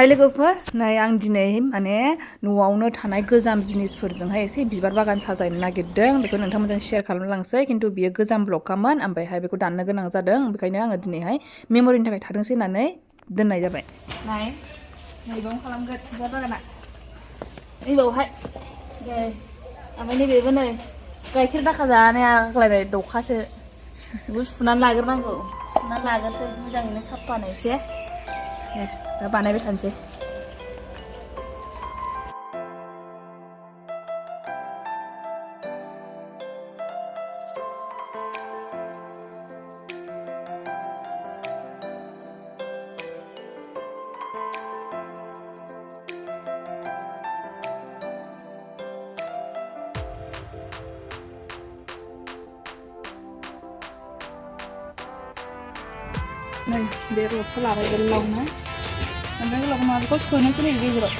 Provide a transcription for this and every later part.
हाय लोगोफोर नै आं दिनै माने न'आवनो थानाय गोजाम जिनिसफोरजोंहाय एसे बिबार बागान साजायनो नागिरदों बेखौ नोंथांमोनजों शेयार खालामलांसै खिन्थु बियो गोजाम ब्लगखामोन ओमफ्रायहाय बेखौ दाननो गोनां जादों बेखायनो आङो दिनैहाय मेम'रिनि थाखाय थाथोंसै होननानै दोननाय जाबाय नाय नैबाव खालामगोन बिबार बागाना नैबावहाय ओमफ्राय नैबेबो नै गाइखेर दाखा जानाया आग्लायनाय दौखासो बेखौ सुनानै लाग्रोनांगौ सुनानै लाग्रोसै मोजाङैनो साफानो एसे दा बानायबाय थानोसै नै बे रडखौ लाबाय गोलावनो ओमफ्राय गोलाव नङा बेखौ सोनोसै नै गेजेराव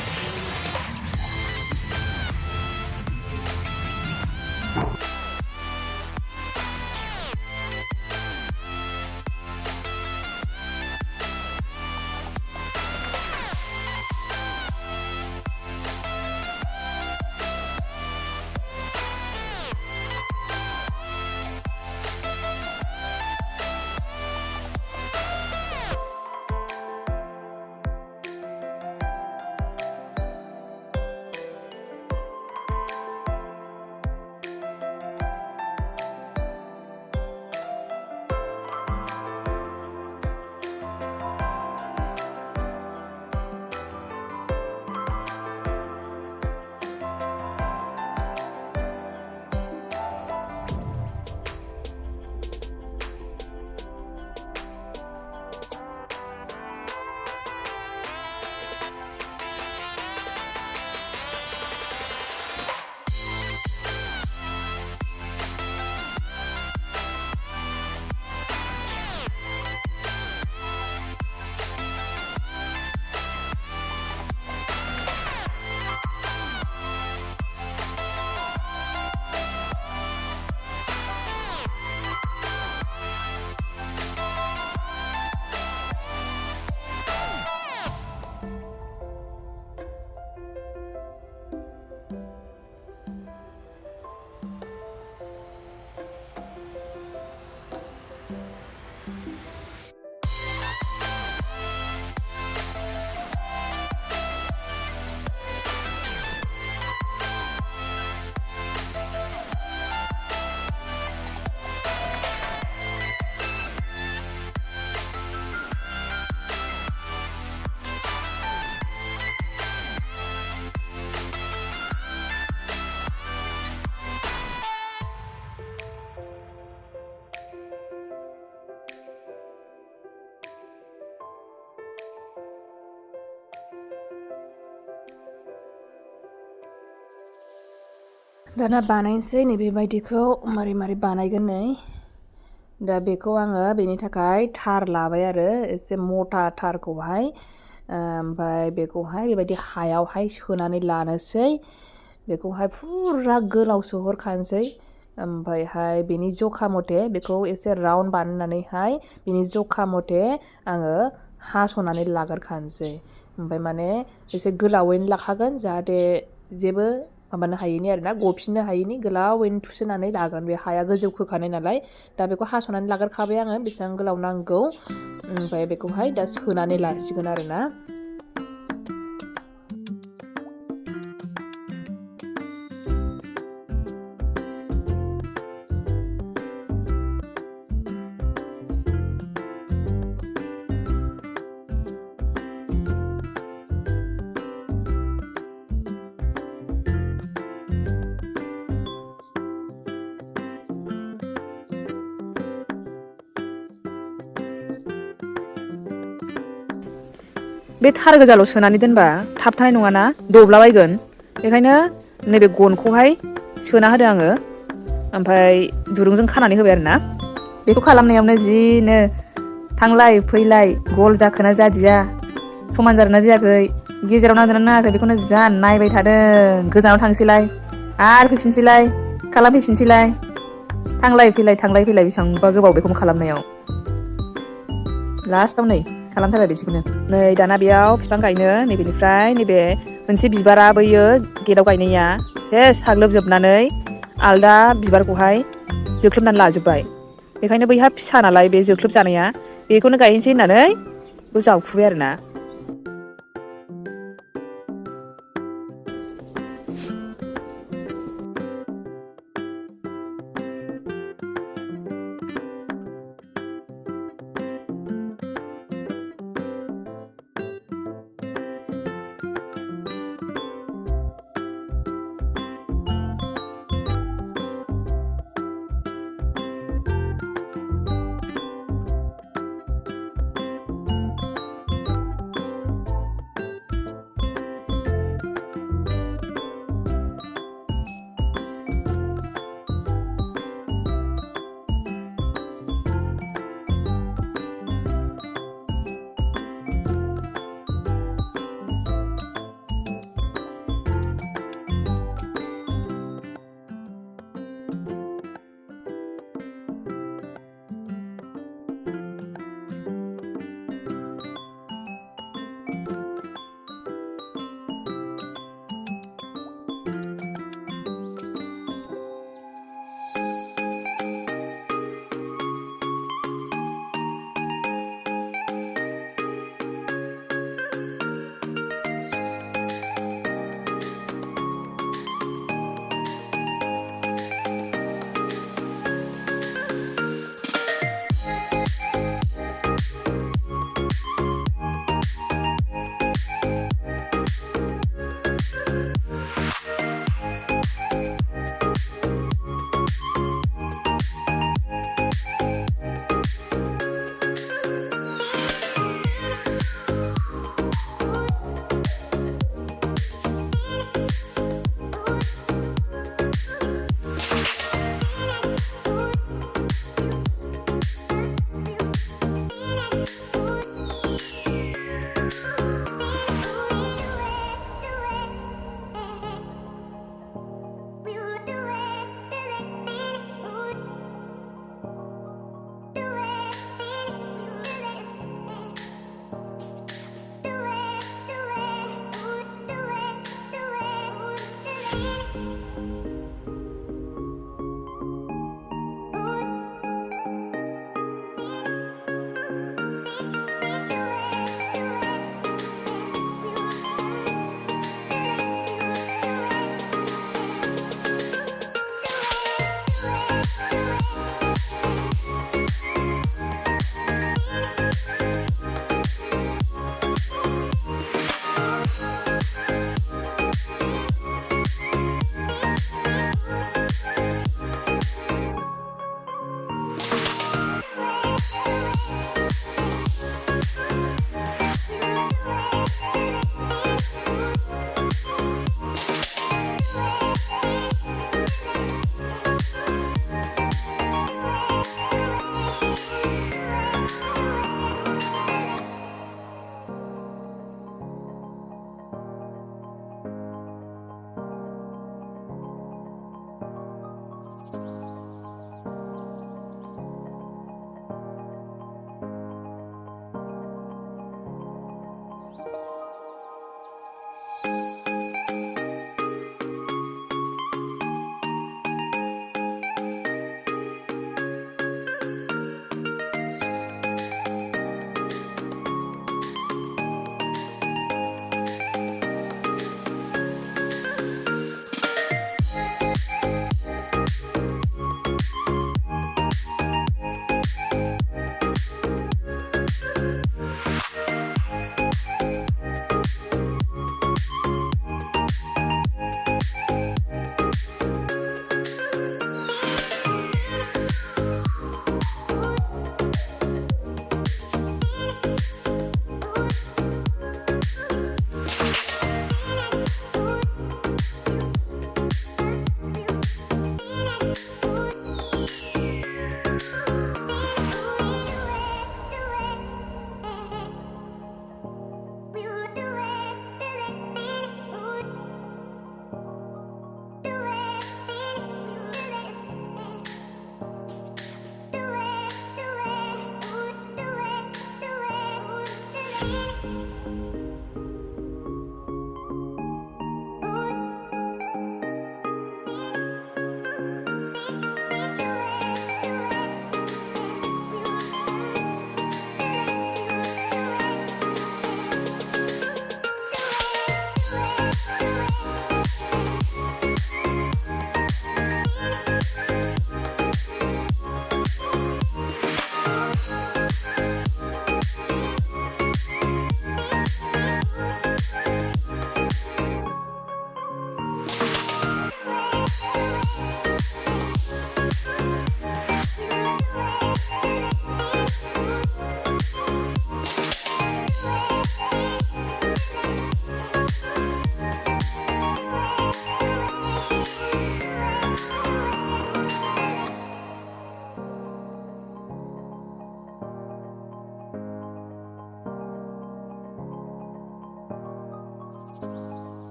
दाना बानायनोसै नैबेबायदिखौ मारै मारै बानायगोन नै दा बेखौ आङो बेनि थाखाय थार लाबाय आरो एसे मथा थारखौहाय ओमफ्राय बेखौहाय बेबायदि हायावहाय सोनानै लानोसै बेखौहाय फुरा गोलाव सोहरखानोसै ओमफ्रायहाय बेनि जखा मथे बेखौ एसे राउन्ड बानायनानैहाय बेनि जखा मथे आङो हास'नानै लाग्रोखानोसै ओमफ्राय माने एसे गोलावैनो लाखागोन जाहाथे जेबो माबानो हायैनि आरोना गफिननो हायैनि गोलावैनो थुसोनानै लागोन बे हाया गोजौ खोखानाय नालाय दा बेखौ हास'नानै लाग्रोखाबाय आङो बेसेबां गोलाव नांगौ ओमफ्राय बेखौहाय दा सोनानै लासिगोन आरोना बे थार गोजाल' सोनानै दोनबा थाबथानाय नङाना दब्लाबायगोन बेखायनो नैबे गनखौहाय सोना होदो आङो ओमफ्राय दुरुंजों खानानै होबाय आरोना बेखौ खालामनायावनो जिनो थांलाय फैलाय गल जाखोना जादिया समान जादोंना जायाखै गेजेराव नांदोंना नाङाखै बेखौनो जा नायबाय थादों गोजानाव थांसैलाय आरो फैफिनसैलाय खालामफैफिनसैलाय थांलाय फैलाय बेसेबांबा गोबाव बेखौ खालामनायाव लास्टाव नै खालामथारबाय बिदिखौनो नै दाना बेयाव बिफां गायनो नैबेनिफ्राय नैबे मोनसे बिबारा बैयो गेटआव गायनाया एसे साग्लोबजोबनानै आलदा बिबारखौहाय जोख्लोबनानै लाजोब्बाय बेखायनो बैहा फिसा नालाय बे जोख्लोब जानाया बेखौनो गायनोसै होननानै बेखौ जावखुबाय आरोना